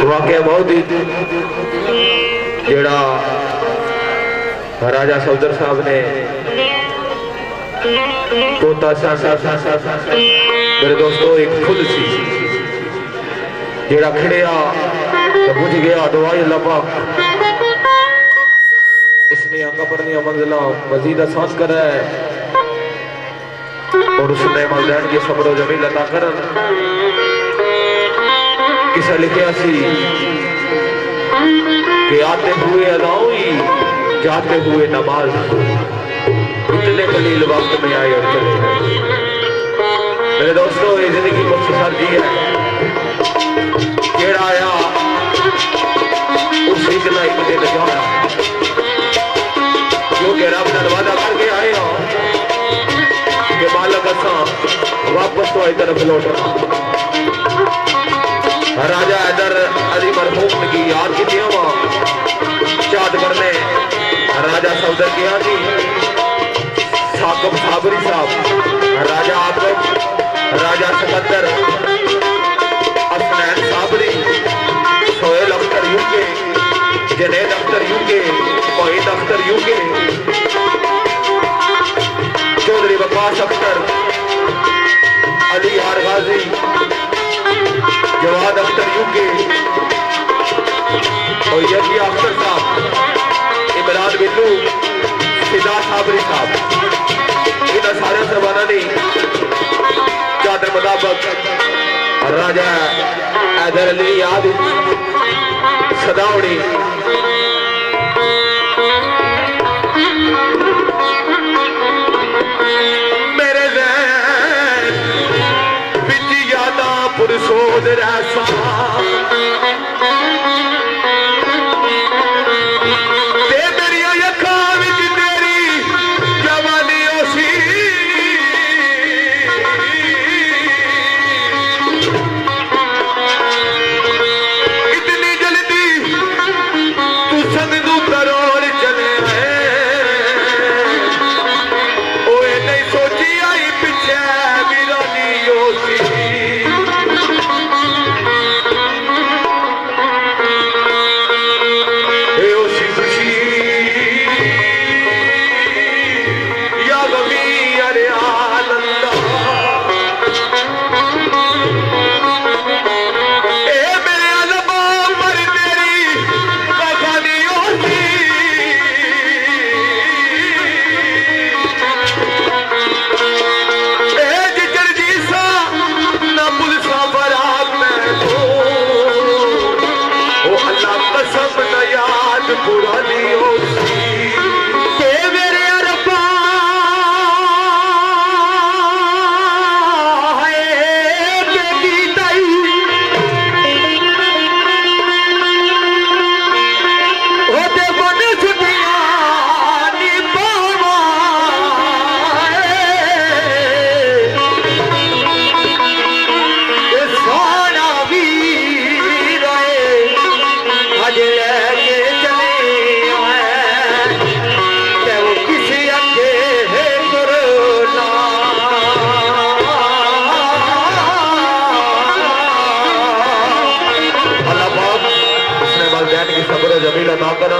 वाकया बहुत ही जेड़ा राजा सफदर साहब ने पोता मेरे दोस्तों एक फुल सी जेड़ा खिड़िया तो बुझ गया दवाई लबा इसने अंगपरनी मंजिला मजीद आसान करा है और उसने मलदैन के सब्र जमील अता कर किसा लिखा सी कि आते हुए अदाई जाते हुए नमाज इतने कलील वक्त में आए और चले गए। मेरे दोस्तों ये जिंदगी मुख्तसर जी है केड़ा आया उस इतना एक दिन जाना क्योंकि रब ने वादा करके आए हो कि मालक असा वापस तो तरफ लौटना। राजा हैदर अली मरहूम की याद की चाद करने राजा सफदर की याद साकब साबरी साहब राजा आकब राजा सिकंदर असनैन साबरी सोहेल अख्तर यूके जनेद अख्तर यूके मोहित अख्तर यूके चौधरी वकास अख्तर अली यार गाजी जवाद अख्तर यूके और यज्ञ अख्तर साहब इमरान बिल्लू फिदा साबरी साहब इन सारे से बना नहीं चादर मुताबिक राजा हैदर अली याद सदावड़ी मेरे ज़हन बिच यादा पुरसोद रहसा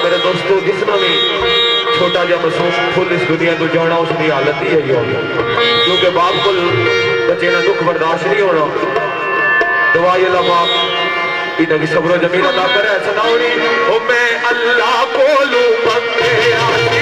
मेरे दोस्तों जिसना भी छोटा जा मासूम फुल इस दुनिया को जाना उसकी हालत ही है क्योंकि बाप को बच्चे ना दुख बर्दाश्त नहीं होना दवाई अल्लाह बाप इनकी सब्र जमील अदा करे सदावरी ओ मैं अल्लाह को लू बंदे